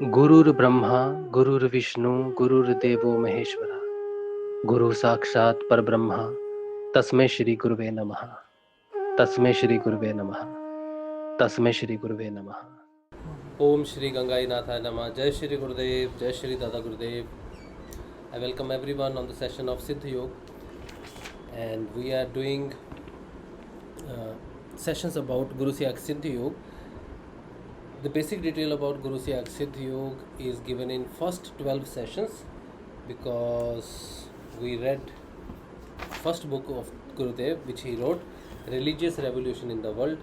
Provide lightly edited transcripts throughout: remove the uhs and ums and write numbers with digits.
Gurur Brahma, Gurur Vishnu, Gurur Devo Maheshwara, Guru Sakshat Parbrahma, Tasmai Shri Guruve Namaha, Tasmai Shri Guruve Namaha, Tasmai Shri Guruve Namaha. Om Shri Gangai Nathay Namah, Jai Shri Gurudev, Jai Shri Dada Gurudev. I welcome everyone on the session of Siddha Yoga, and we are doing sessions about Guru Siyag Siddha Yoga. The basic detail about Guru Siyag Siddha Yoga is given in first 12 sessions, because we read first book of Gurudev, which he wrote, Religious Revolution in the World,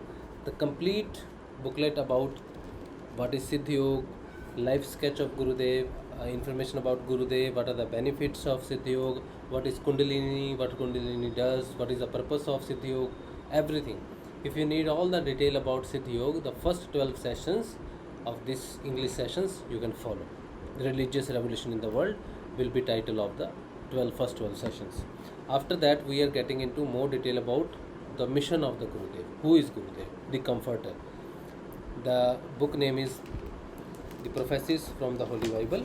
the complete booklet about what is Siddha Yoga, life sketch of Gurudev, information about Gurudev, what are the benefits of Siddha Yoga, what is Kundalini, what Kundalini does, what is the purpose of Siddha Yoga, everything. If you need all the detail about Siddha Yoga, the first 12 sessions of this English sessions you can follow. Religious Revolution in the World will be title of the first 12 sessions. After that, we are getting into more detail about the mission of the Gurudev. Who is Gurudev? The Comforter. The book name is The Prophecies from the Holy Bible.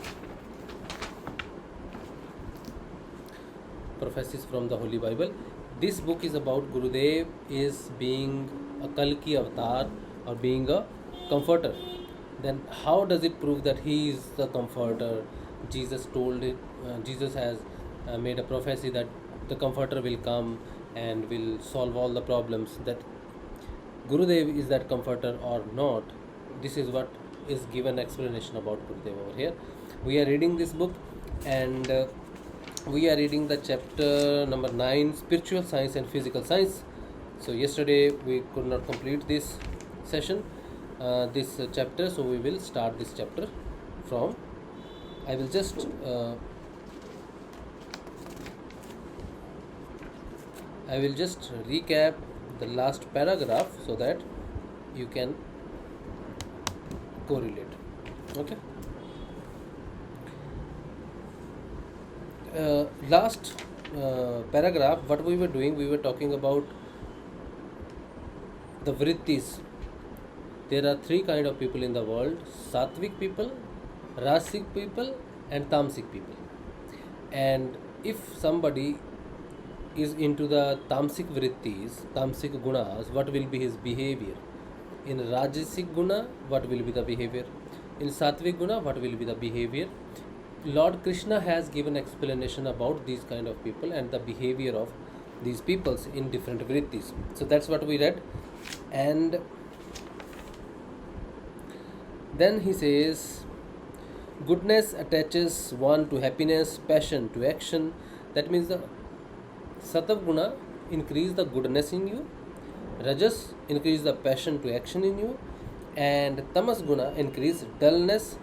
Prophecies from the Holy Bible. This book is about Gurudev is being a Kalki avatar or being a comforter. Then how does it prove that he is the comforter? Jesus told it, Jesus has made a prophecy that the comforter will come and will solve all the problems. That Gurudev is that comforter or not? This is what is given explanation about Gurudev over here. We are reading this book, and we are reading the chapter number 9, Spiritual Science and Physical Science. So yesterday we could not complete this session, this chapter, so we will start this chapter from. I will just recap the last paragraph so that you can correlate. Okay. Last paragraph, what we were doing, we were talking about the vrittis. There are three kind of people in the world: sattvic people, rasic people, and tamasic people. And if somebody is into the tamasic vrittis, tamasic gunas, what will be his behavior? In rajasic guna, what will be the behavior? In sattvic guna, what will be the behavior? Lord Krishna has given explanation about these kind of people and the behavior of these peoples in different vrittis. So that's what we read. And then he says, goodness attaches one to happiness, passion to action. That means the Sattva guna increase the goodness in you, Rajas increase the passion to action in you, and Tamas guna increase dullness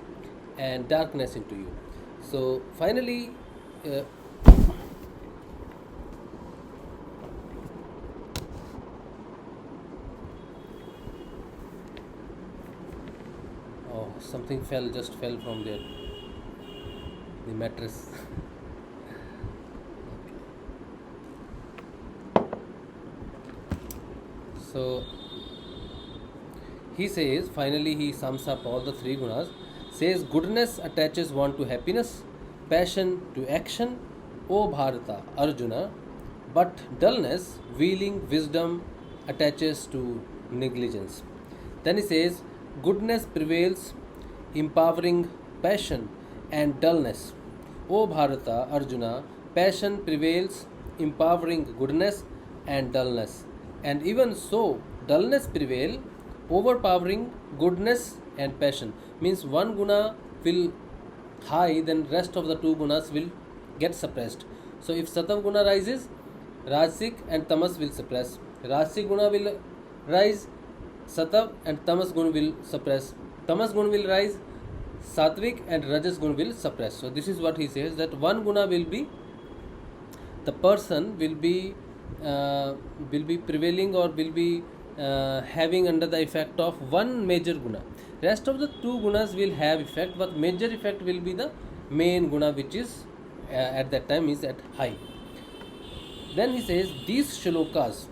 and darkness into you. So finally, something just fell from there, the mattress. So he says, finally he sums up all the three gunas, says, goodness attaches one to happiness, passion to action, O Bharata, Arjuna, but dullness, wheeling, wisdom attaches to negligence. Then he says, goodness prevails, empowering passion and dullness. O Bharata, Arjuna, passion prevails, empowering goodness and dullness. And even so, dullness prevail, overpowering goodness and passion. Means one guna will high, then rest of the two gunas will get suppressed. So if Sattva guna rises, Rajasic and Tamas will suppress. Rajasic guna will rise, Sattva and Tamas guna will suppress. Tamas guna will rise, Sattvic and Rajas guna will suppress. So this is what he says, that one guna will be, the person will be prevailing or will be having under the effect of one major guna. Rest of the two gunas will have effect, but major effect will be the main guna, which is at that time is at high. Then he says, these shlokas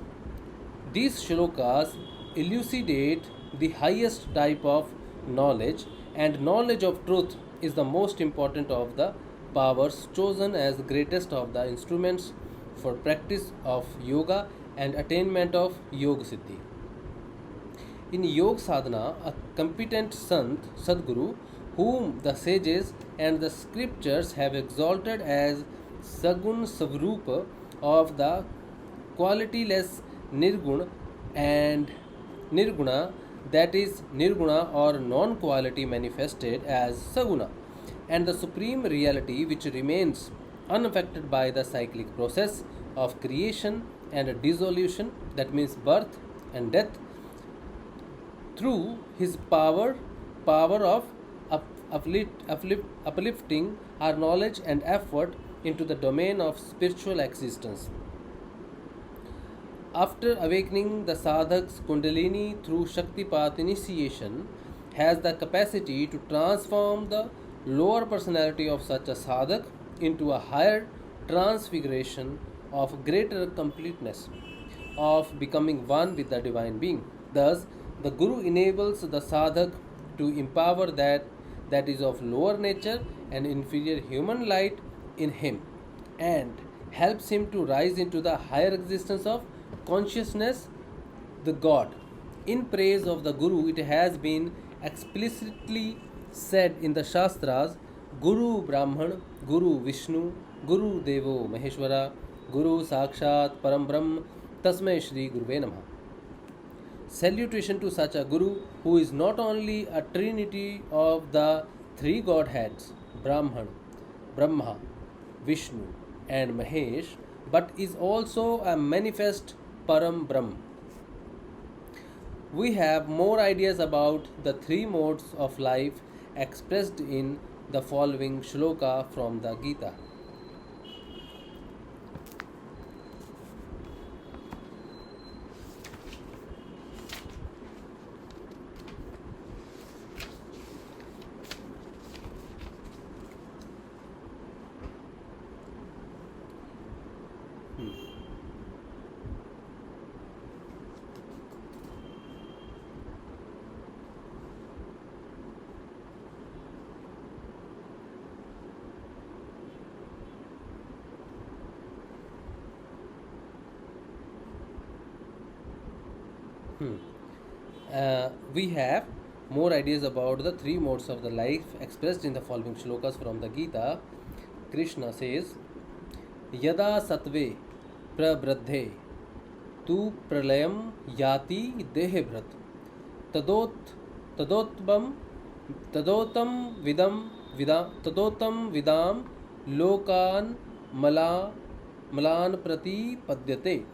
elucidate the highest type of knowledge and knowledge of truth is the most important of the powers, chosen as the greatest of the instruments for practice of yoga and attainment of Yoga Siddhi. In Yoga Sadhana, a competent Sant, Sadguru, whom the sages and the scriptures have exalted as Sagun Savrupa of the qualityless Nirguna and Nirguna, that is, Nirguna or non quality manifested as Saguna, and the supreme reality which remains unaffected by the cyclic process of creation and dissolution, that means birth and death, through his power of uplifting our knowledge and effort into the domain of spiritual existence. After awakening, the sadhak's kundalini through Shaktipat initiation has the capacity to transform the lower personality of such a sadhak into a higher transfiguration of greater completeness, of becoming one with the divine being. Thus, the Guru enables the sadhak to empower that is of lower nature and inferior human light in him, and helps him to rise into the higher existence of consciousness, the God. In praise of the Guru, it has been explicitly said in the Shastras, Guru Brahman, Guru Vishnu, Guru Devo Maheshwara, Guru Sakshat Param Brahm, Tasmai Shri Guruve Namah. Salutation to such a Guru who is not only a trinity of the three Godheads, Brahman, Brahma, Vishnu, and Mahesh, but is also a manifest Param Brahm. We have more ideas about the three modes of life expressed in the following shloka from the Gita. We have more ideas about the three modes of the life expressed in the following shlokas from the Gita. Krishna says, Yada Satve Prabradhe Tu Pralayam Yati Dehebhrat Tadot Tadotvam Tadotam Vidam Lokan Malan Prati Padyate,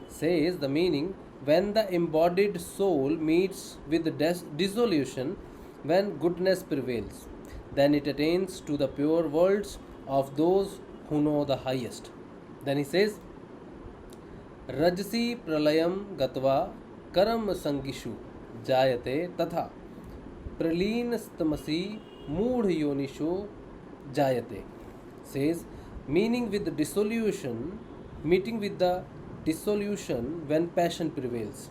says the meaning, when the embodied soul meets with dissolution, when goodness prevails, then it attains to the pure worlds of those who know the highest. Then he says, Rajasi pralayam gatva karam sangishu jayate tatha pralin stamasi mood yonisho jayate, says, meaning with dissolution, meeting with the dissolution when passion prevails,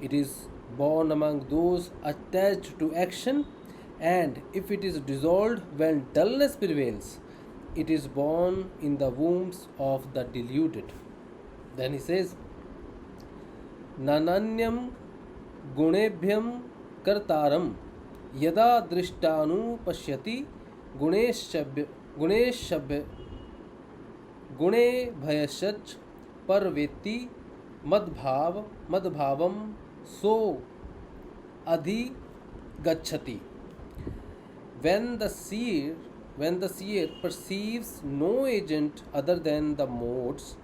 it is born among those attached to action, and if it is dissolved when dullness prevails, it is born in the wombs of the deluded. Then he says, Nananyam gunebhyam kartaram yada drishtanu pashyati guneshabhya gune bhayashach parveti madbhavam so adhi gachati. When the seer perceives no agent other than the modes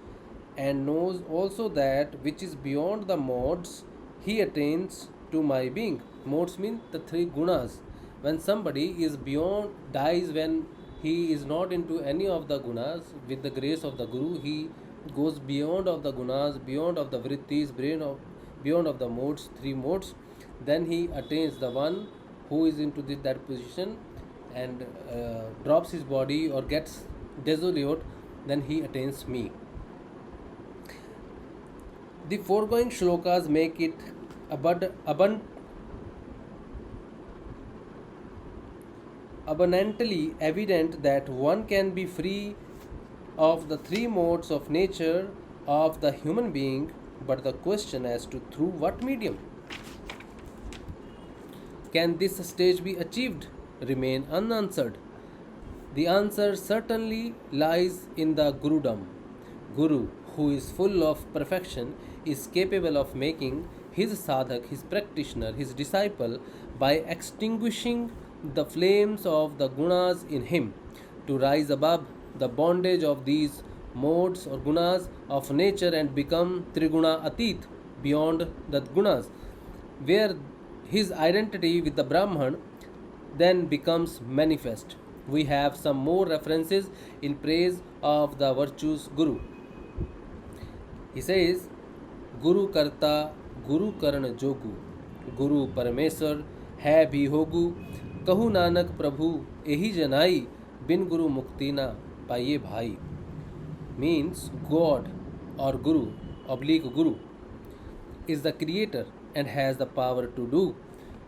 and knows also that which is beyond the modes, he attains to my being. Modes mean the three gunas. When somebody is beyond, dies when he is not into any of the gunas, with the grace of the Guru, he goes beyond of the gunas, beyond of the vrittis, beyond of the modes, three modes. Then he attains the one who is into that position and drops his body or gets dissolute. Then he attains me. The foregoing shlokas make it abundantly evident that one can be free of the three modes of nature of the human being, but the question as to through what medium can this stage be achieved remain unanswered. The answer certainly lies in the Gurudom. Guru, who is full of perfection, is capable of making his sadhak, his practitioner, his disciple by extinguishing the flames of the gunas in him to rise above the bondage of these modes or gunas of nature and become Triguna Atit, beyond the gunas, where his identity with the Brahman then becomes manifest. We have some more references in praise of the virtues Guru. He says, Guru Karta, Guru Karan Jogu, Guru Parameswar, है भी होगु, कहु नानक प्रभु एही जनाई, बिन गुरु मुक्ति ना पाइये भाई. Means God or Guru oblique Guru is the creator and has the power to do.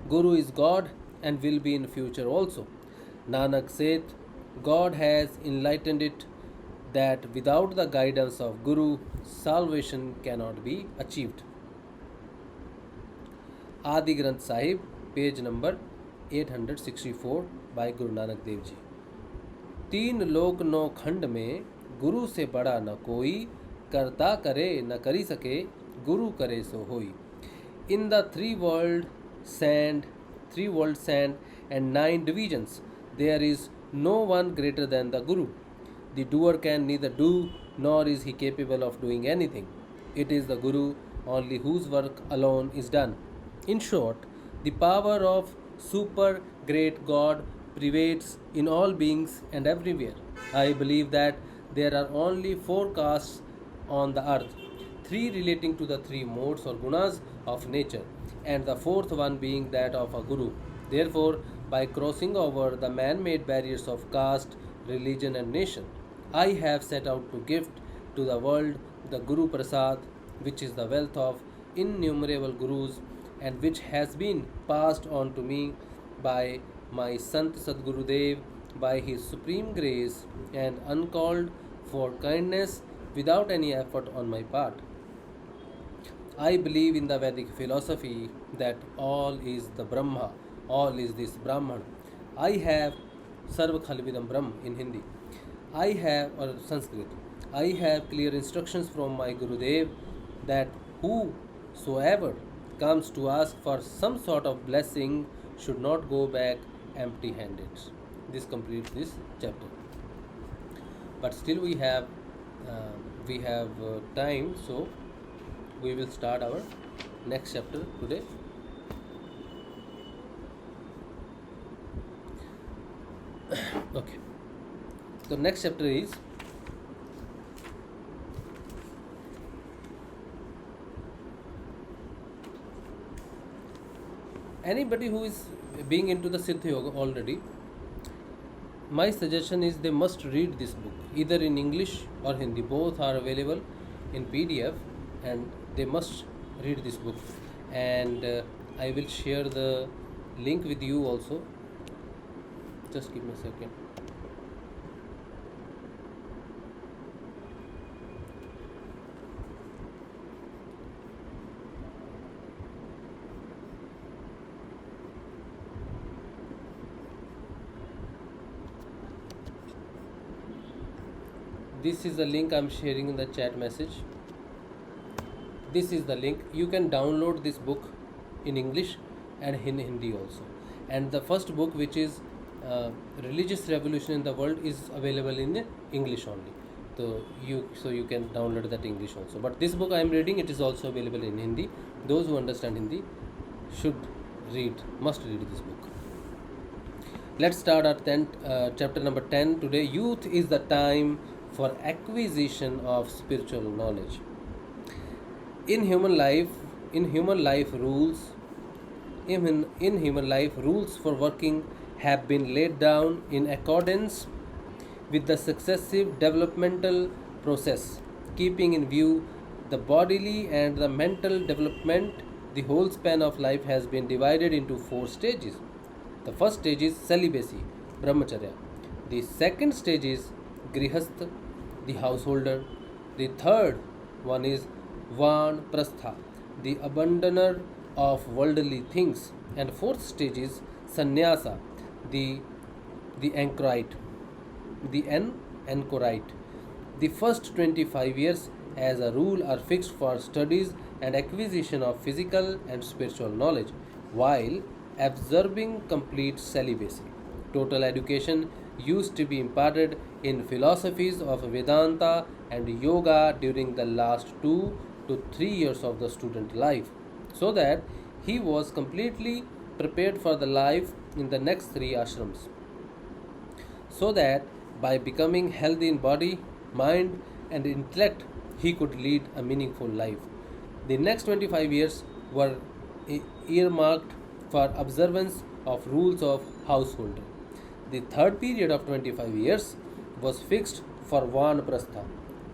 Guru is God and will be in future also. Nanak saith, God has enlightened it that without the guidance of Guru, salvation cannot be achieved. Adi Granth Sahib, page number 864 by Guru Nanak Dev Ji. तीन लोक नौ खंड में गुरु से बड़ा न कोई, करता करे न करी सके, गुरु करे सो होई. In the three world sand and 9 divisions, there is no one greater than the Guru. The doer can neither do nor is he capable of doing anything. It is the Guru only whose work alone is done. In short, the power of super great God pervades in all beings and everywhere. I believe that there are only 4 castes on the earth, 3 relating to the 3 modes or gunas of nature, and the 4th one being that of a Guru. Therefore, by crossing over the man-made barriers of caste, religion and nation, I have set out to gift to the world the Guru Prasad, which is the wealth of innumerable Gurus and which has been passed on to me by my Sant Sadgurudev by his supreme grace and uncalled for kindness without any effort on my part. I believe in the Vedic philosophy that all is the Brahma, all is this Brahman. I have Sarva Khalvidam Brahm in Hindi. I have, or Sanskrit, I have clear instructions from my Gurudev that whosoever comes to ask for some sort of blessing should not go back empty handed. This completes this chapter. But still we have time, so we will start our next chapter today. Okay. So next chapter is anybody who is being into the Siddha Yoga already. My suggestion is they must read this book either in English or Hindi. Both are available in PDF, and they must read this book. And I will share the link with you also. Just give me a second. This is the link I am sharing in the chat message. This is the link. You can download this book in English and in Hindi also. And the first book, which is Religious Revolution in the World, is available in English only. So you can download that English also. But this book I am reading, it is also available in Hindi. Those who understand Hindi must read this book. Let's start our chapter number 10 today. Youth is the time for acquisition of spiritual knowledge. In human life rules for working have been laid down in accordance with the successive developmental process, keeping in view the bodily and the mental development. The whole span of life has been divided into 4 stages. The first stage is celibacy, brahmacharya. The second stage is grihastha, the householder. The third one is vanprastha, the abandoner of worldly things. And fourth stage is sannyasa, the the anchorite, anchorite. The first 25 years, as a rule, are fixed for studies and acquisition of physical and spiritual knowledge, while absorbing complete celibacy. Total education used to be imparted in philosophies of Vedanta and yoga during the last 2 to 3 years of the student life, so that he was completely prepared for the life in the next three ashrams, so that by becoming healthy in body, mind, and intellect, he could lead a meaningful life. The next 25 years were earmarked for observance of rules of household. The third period of 25 years was fixed for Vanaprastha.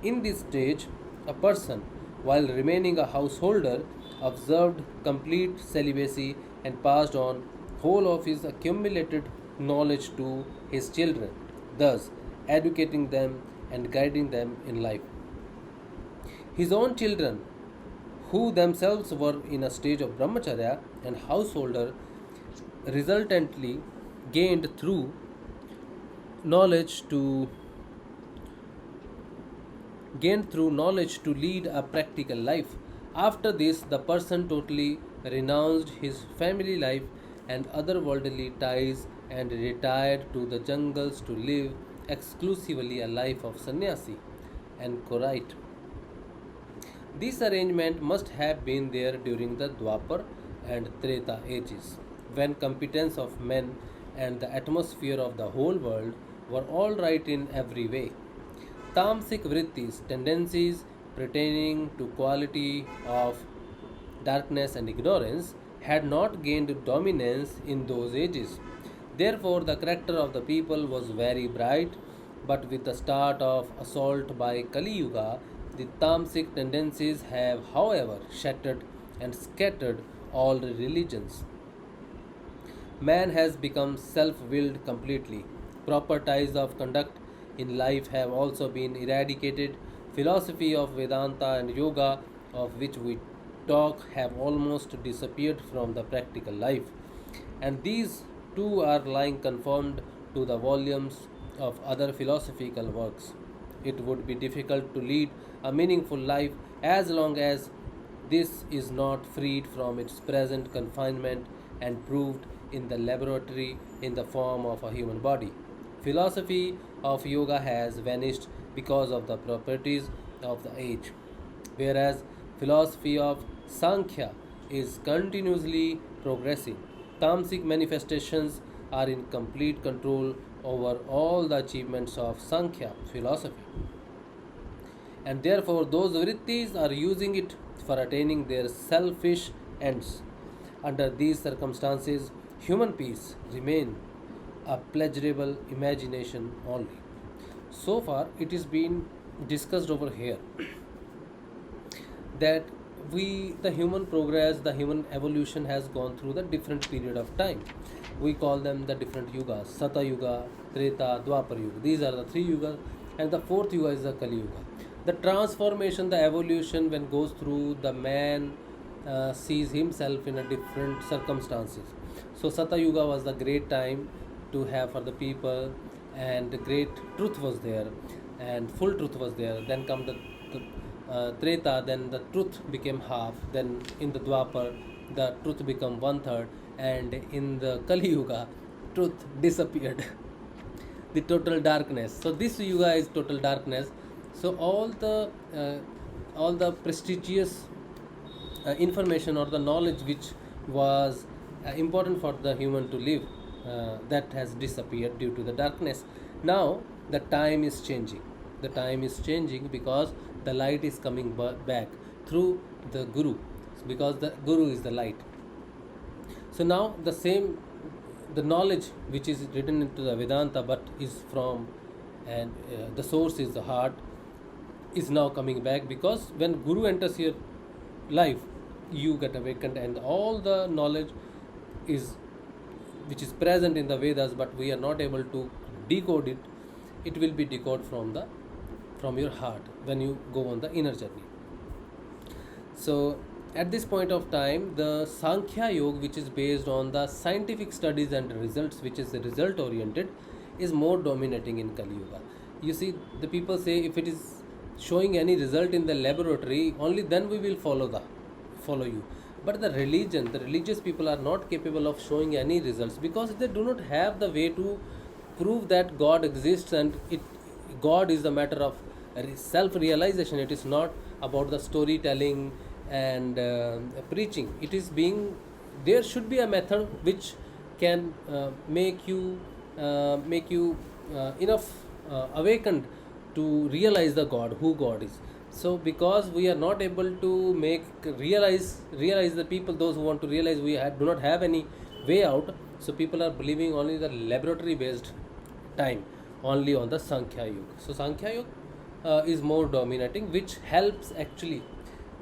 In this stage, a person, while remaining a householder, observed complete celibacy and passed on whole of his accumulated knowledge to his children, thus educating them and guiding them in life. His own children, who themselves were in a stage of brahmacharya and householder, resultantly gained through knowledge to lead a practical life. After this, the person totally renounced his family life and other worldly ties and retired to the jungles to live exclusively a life of sannyasi and Korite. This arrangement must have been there during the Dwapar and Treta ages, when competence of men and the atmosphere of the whole world were all right in every way. Tamasic vrittis, tendencies pertaining to quality of darkness and ignorance, had not gained dominance in those ages. Therefore, the character of the people was very bright, but with the start of assault by Kali Yuga, the tamasic tendencies have, however, shattered and scattered all religions. Man has become self willed completely. Proper ties of conduct in life have also been eradicated. Philosophy of Vedanta and Yoga, of which we talk, have almost disappeared from the practical life. And these two are lying conformed to the volumes of other philosophical works. It would be difficult to lead a meaningful life as long as this is not freed from its present confinement and proved in the laboratory in the form of a human body. Philosophy of yoga has vanished because of the properties of the age, whereas philosophy of Sankhya is continuously progressing. Tamasic manifestations are in complete control over all the achievements of Sankhya philosophy, and therefore those vrittis are using it for attaining their selfish ends. Under these circumstances, human peace remain a pleasurable imagination only. So far, it is being discussed over here that the human progress, the human evolution has gone through the different period of time. We call them the different yugas: Sata Yuga, Treta, Dwapar Yuga. These are the three yugas, and the fourth yuga is the Kali Yuga. The transformation, the evolution, when goes through, the man sees himself in a different circumstances. So Sata Yuga was the great time to have for the people, and the great truth was there, and full truth was there. Then come the Treta, then the truth became half. Then in the Dwapar, the truth became one third, and in the Kali Yuga, truth disappeared. The total darkness. So this yuga is total darkness. So all the prestigious information or the knowledge which was important for the human to live, that has disappeared due to the darkness. Now the time is changing. The time is changing because the light is coming back through the Guru, because the Guru is the light. So now the knowledge which is written into the Vedanta but is from, and the source is the heart, is now coming back, because when Guru enters your life, you get awakened, and all the knowledge is which is present in the Vedas, but we are not able to decode it. It will be decoded from your heart when you go on the inner journey. So at this point of time, the Sankhya Yoga, which is based on the scientific studies and results, which is result oriented, is more dominating in Kali Yuga. You see, the people say if it is showing any result in the laboratory, only then we will follow you. But the religious people are not capable of showing any results, because they do not have the way to prove that God exists, and God is the matter of self-realization. It is not about the storytelling and preaching. It is being, there should be a method which can make you enough awakened to realize the God, who God is. So because we are not able to realize the people, those who want to realize, do not have any way out. So people are believing only the laboratory based time, only on the Sankhya Yuga. So Sankhya Yuga is more dominating, which helps actually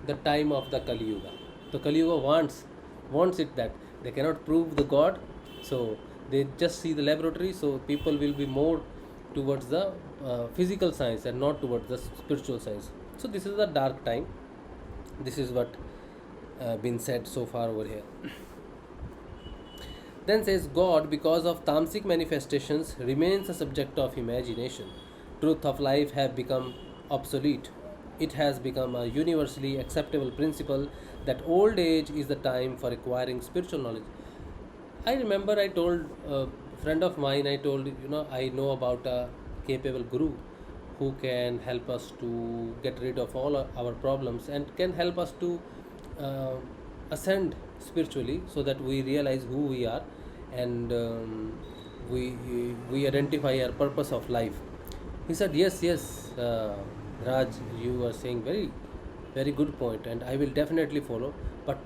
the time of the Kali Yuga. The Kali Yuga wants it that they cannot prove the God, so they just see the laboratory. So people will be more towards the physical science and not towards the spiritual science. So this is the dark time. This is what been said so far over here. Then says, God, because of tamasic manifestations, remains a subject of imagination. Truth of life have become obsolete. It has become a universally acceptable principle that old age is the time for acquiring spiritual knowledge. I remember I told a friend of mine, I know about a capable guru who can help us to get rid of all our problems and can help us to ascend spiritually, so that we realize who we are, and we identify our purpose of life. He said, yes, Raj, you are saying very, very good point, and I will definitely follow. But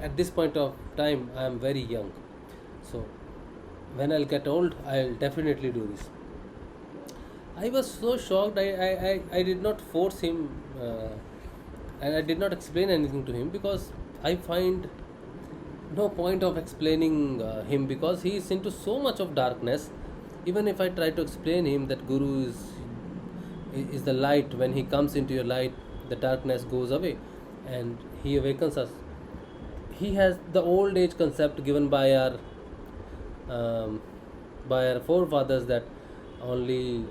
at this point of time, I am very young. So when I'll get old, I'll definitely do this. I was so shocked. I did not force him, and I did not explain anything to him, because I find no point of explaining him, because he is into so much of darkness. Even if I try to explain him that Guru is the light, when he comes into your light, the darkness goes away and he awakens us. He has the old age concept given by our forefathers, that only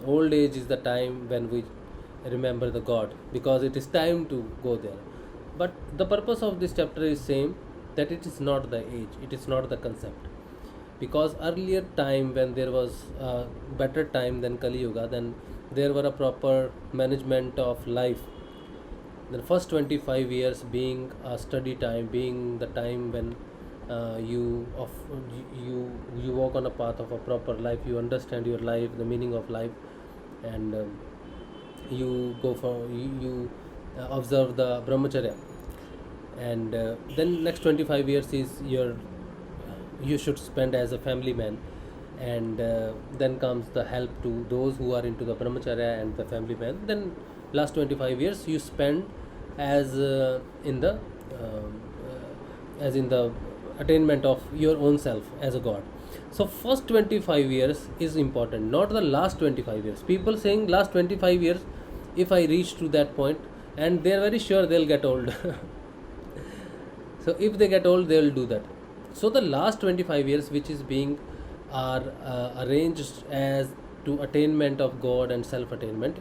old age is the time when we remember the God, because it is time to go there. But the purpose of this chapter is same, that it is not the age, it is not the concept. Because earlier time, when there was a better time than Kali Yuga, then there were a proper management of life. The first 25 years being a study time, being the time when you walk on a path of a proper life, you understand your life, the meaning of life, and you go for you observe the brahmacharya, and then next 25 years is you should spend as a family man, and then comes the help to those who are into the brahmacharya and the family man. Then last 25 years you spend as in the attainment of your own self as a god. So first 25 years is important, not the last 25 years. People saying last 25 years, if I reach to that point, and they are very sure they'll get old. So if they get old, they will do that. So the last 25 years, which is being arranged as to attainment of God and self attainment,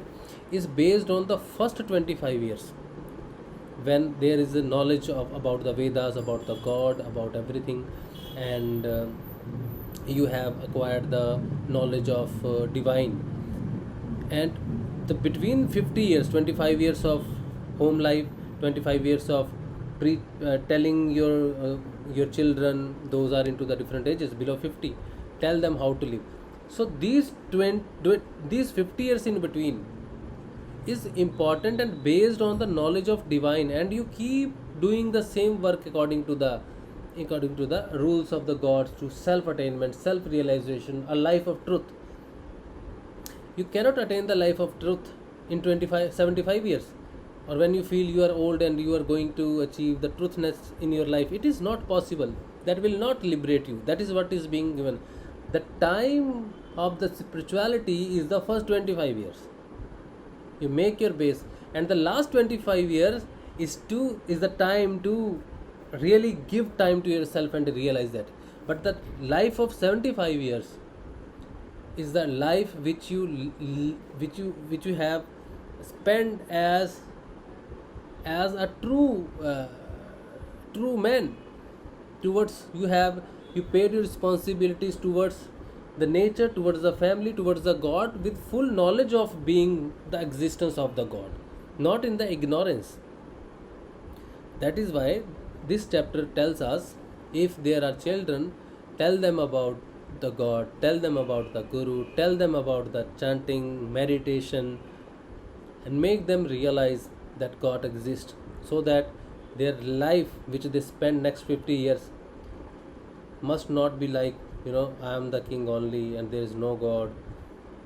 is based on the first 25 years, when there is a knowledge about the Vedas, about the God, about everything, and you have acquired the knowledge of divine. And the between 50 years, 25 years of home life, 25 years of telling your children, those are into the different ages below 50, tell them how to live. So these 50 years in between is important and based on the knowledge of divine, and you keep doing the same work according to the rules of the gods, to self attainment, self realization, a life of truth. You cannot attain the life of truth in 75 years, or when you feel you are old and you are going to achieve the truthness in your life. It is not possible. that will not liberate you. That is what is being given. The time of the spirituality is the first 25 years. You make your base, and the last 25 years is the time to really give time to yourself and realize that. But the life of 75 years is the life which you have spent as a true man. Towards you paid your responsibilities towards the nature, towards the family, towards the God, with full knowledge of being the existence of the God, not in the ignorance. That is why this chapter tells us, if there are children, tell them about the God, tell them about the Guru, tell them about the chanting, meditation, and make them realize that God exists, so that their life which they spend next 50 years must not be like, I am the king only and there is no God,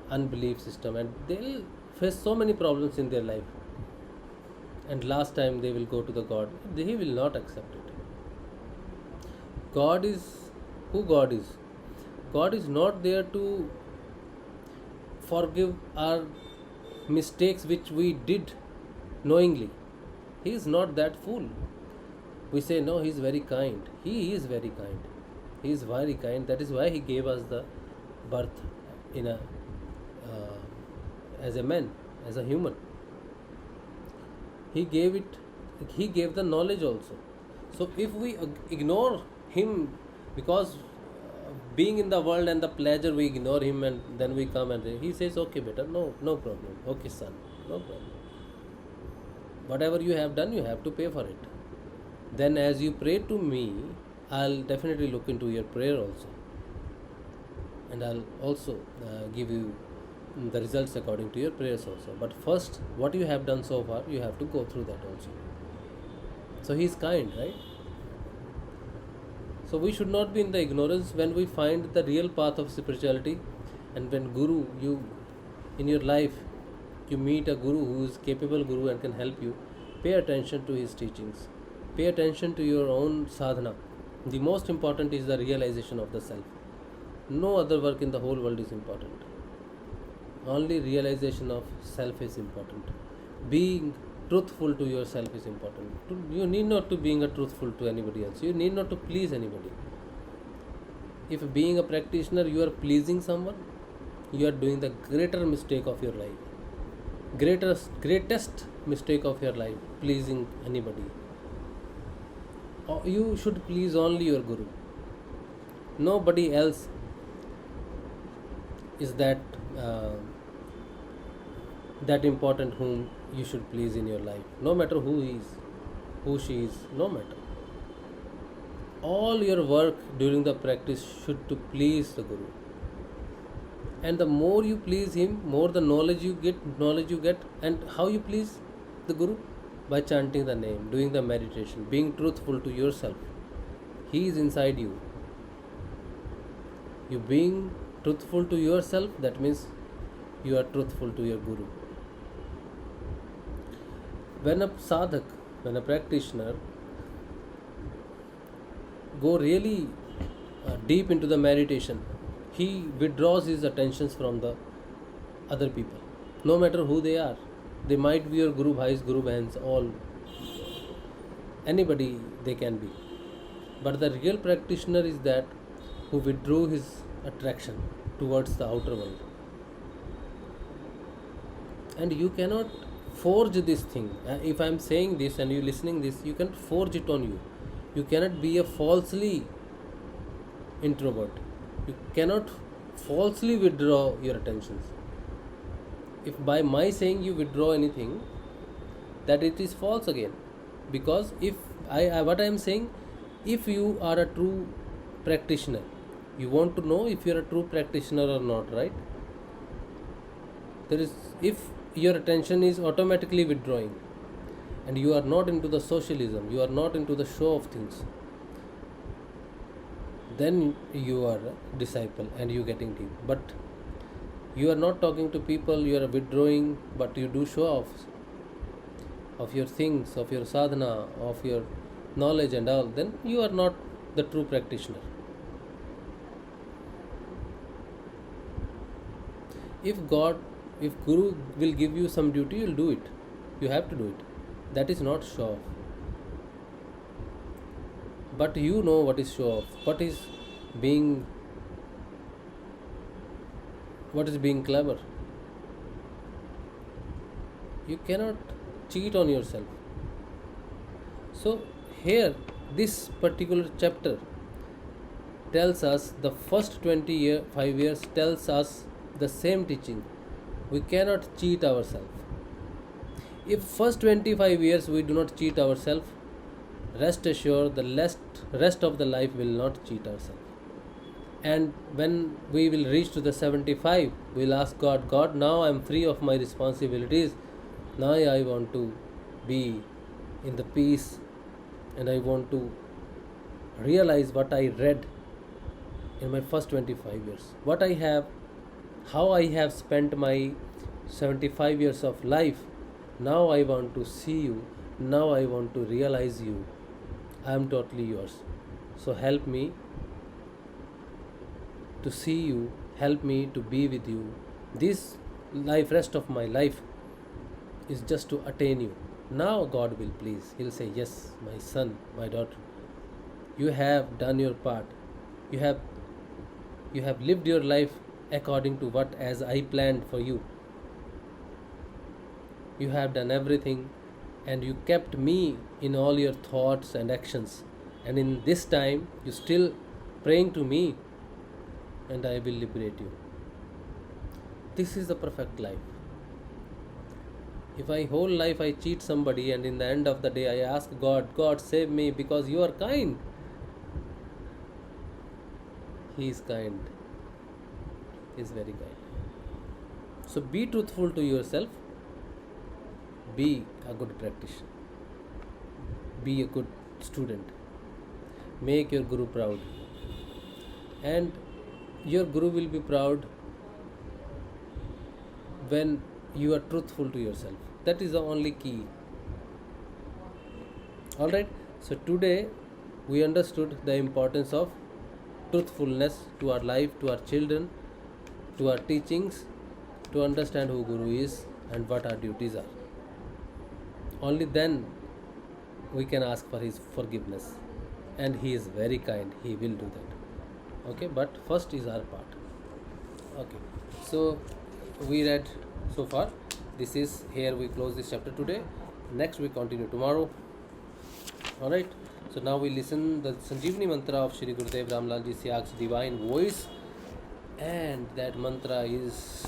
unbelief system, and they'll face so many problems in their life. And last time they will go to the God, he will not accept it. God is who God is. God is not there to forgive our mistakes which we did knowingly. He is not that fool. We say, no, he is very kind. He is very kind. He is very kind. That is why he gave us the birth in as a man, as a human. He gave the knowledge also. So if we ignore him, because being in the world and the pleasure, we ignore him, and then we come and he says, okay, better, no problem. Okay, son, no problem. Whatever you have done, you have to pay for it. Then as you pray to me, I'll definitely look into your prayer also. And I'll also give you the results according to your prayers also. But first, what you have done so far, you have to go through that also. So he is kind, right? So we should not be in the ignorance when we find the real path of spirituality. And when Guru, in your life, you meet a Guru who is capable Guru and can help you, pay attention to his teachings. Pay attention to your own sadhana. The most important is the realization of the self. No other work in the whole world is important. Only realization of self is important. Being truthful to yourself is important. You need not to being a truthful to anybody else. You need not to please anybody. If being a practitioner you are pleasing someone, you are doing the greater mistake of your life. Greatest mistake of your life, pleasing anybody. You should please only your Guru. Nobody else is that important whom you should please in your life. No matter who he is, who she is, no matter. All your work during the practice should to please the Guru. And the more you please him, more the knowledge you get. And how you please the Guru? By chanting the name, doing the meditation, being truthful to yourself. He is inside you. You being truthful to yourself, that means you are truthful to your Guru. When a sadhak, when a practitioner go really deep into the meditation, he withdraws his attentions from the other people, no matter who they are. They might be your Guru Bhais, Guru Bahans, all, anybody they can be. But the real practitioner is that who withdrew his attraction towards the outer world. And you cannot forge this thing. If I am saying this and you listening this, you can't forge it on you. You cannot be a falsely introvert. You cannot falsely withdraw your attentions. If by my saying you withdraw anything, that it is false again. Because if what I am saying, if you are a true practitioner, you want to know if you are a true practitioner or not, right? If your attention is automatically withdrawing and you are not into the socialism, you are not into the show of things, then you are a disciple and you are getting deep. But you are not talking to people, you are withdrawing, but you do show offs of your things, of your sadhana, of your knowledge and all, then you are not the true practitioner. If Guru will give you some duty, you'll do it. You have to do it. That is not show off. But you know what is show off. Being what is being clever. You cannot cheat on yourself. So here, this particular chapter tells us the first 5 years tells us the same teaching. We cannot cheat ourselves. If first 25 years we do not cheat ourselves, rest assured the rest of the life will not cheat ourselves. And when we will reach to the 75, we will ask God, now I am free of my responsibilities. Now I want to be in the peace, and I want to realize what I read in my first 25 years. How I have spent my 75 years of life. Now I want to see you. Now I want to realize you. I am totally yours. So help me to see you. Help me to be with you. This rest of my life is just to attain you. Now God will please. He'll say, yes, my son, my daughter, you have done your part. You have lived your life according to what as I planned for you. You have done everything, and you kept me in all your thoughts and actions. And in this time, you still praying to me, and I will liberate you. This is the perfect life. If my whole life I cheat somebody, and in the end of the day I ask God, save me because you are kind. He is kind. He is very kind. So be truthful to yourself. Be a good practitioner. Be a good student. Make your Guru proud. And your Guru will be proud when you are truthful to yourself. That is the only key. Alright, so today we understood the importance of truthfulness to our life, to our children, to our teachings, to understand who Guru is and what our duties are. Only then we can ask for his forgiveness, and he is very kind. He will do that. Okay, but first is our part. Okay, so we read so far. This is here we close this chapter today. Next we continue tomorrow. Alright, so now we listen the Sanjeevani mantra of Shree Gurudev Ramlal Ji Siyag's divine voice, and that mantra is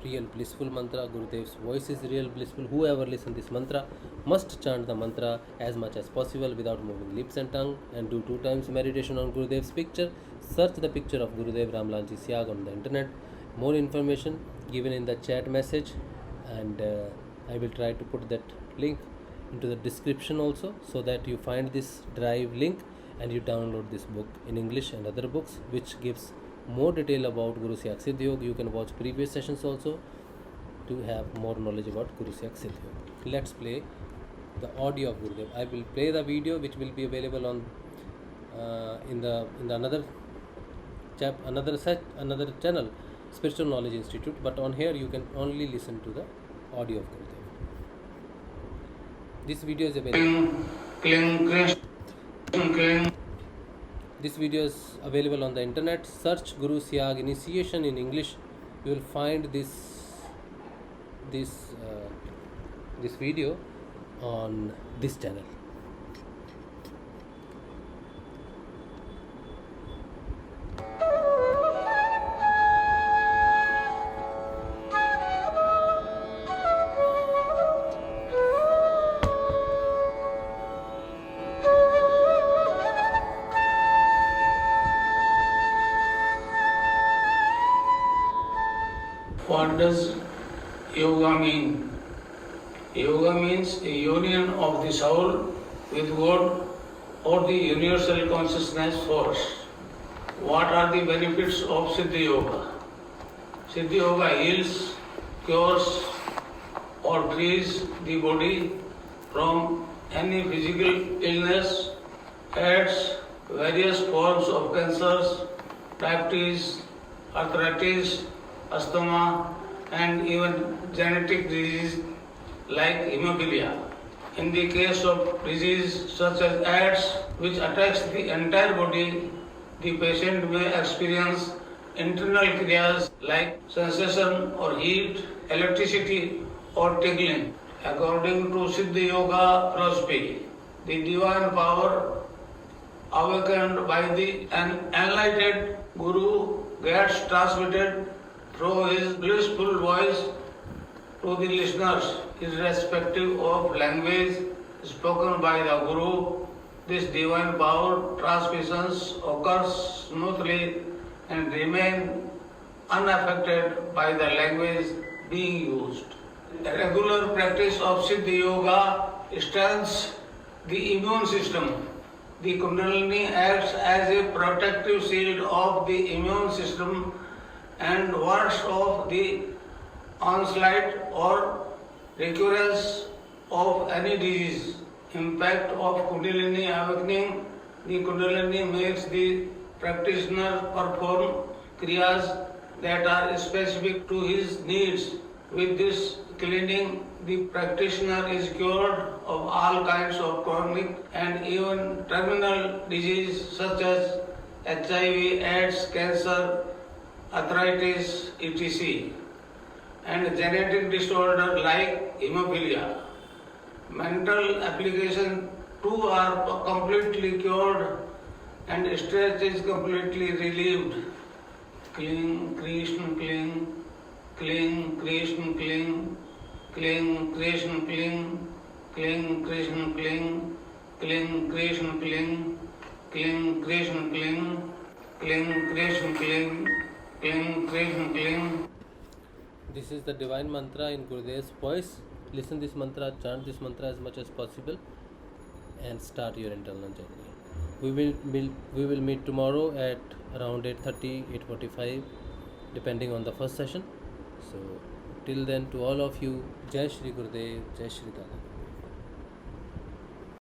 real blissful mantra. Gurudev's voice is real blissful. Whoever listens this mantra must chant the mantra as much as possible without moving lips and tongue, and do 2 times meditation on Gurudev's picture. Search the picture of Gurudev Ramlal Ji Siyag on the internet. More information given in the chat message, and I will try to put that link into the description also, so that you find this drive link and you download this book in English and other books which gives more detail about Guru Siyag Siddha Yoga. You can watch previous sessions also to have more knowledge about Guru Siyag Siddha Yoga. Let's play the audio of Gurudev. I will play the video which will be available on in the another channel, Spiritual Knowledge Institute, but on here you can only listen to the audio of Gurudev. This video is available. This video is available on the internet. Search Guru Siyag initiation in English. You will find this video on this channel. What does yoga mean? Yoga means a union of the soul with God or the universal consciousness force. What are the benefits of Siddha Yoga? Siddha Yoga heals, cures or frees the body from any physical illness AIDS, various forms of cancers, diabetes, arthritis, asthma, and even genetic disease like hemophilia. In the case of disease such as AIDS, which attacks the entire body, the patient may experience internal kriyas like sensation or heat, electricity or tingling. According to Siddha Yoga philosophy, the divine power awakened by the enlightened Guru gets transmitted through his blissful voice to the listeners, irrespective of language spoken by the Guru. This divine power transmissions occurs smoothly and remain unaffected by the language being used. A regular practice of Siddha Yoga strengthens the immune system. The Kundalini acts as a protective shield of the immune system and wards off the onslaught or recurrence of any disease. Impact of Kundalini awakening. The Kundalini makes the practitioner perform kriyas that are specific to his needs. With this cleaning, the practitioner is cured of all kinds of chronic and even terminal disease such as HIV, AIDS, cancer, arthritis, etc. and genetic disorder like hemophilia. Mental application too are completely cured and stress is completely relieved. Cling, Krishna, cling, cling, Krishna, cling, cling, Krishna, cling, cling, Krishna, cling, cling, Krishna, cling, cling, Krishna, cling, cling, Krishna, cling, cling, Krishna, cling. This is the divine mantra in Gurudev's voice. Listen this mantra, chant this mantra as much as possible, and start your internal journey. We will meet tomorrow at around 8:30, 8:45, depending on the first session. So till then, to all of you, Jai Shri Gurudev, Jai Shri Dada.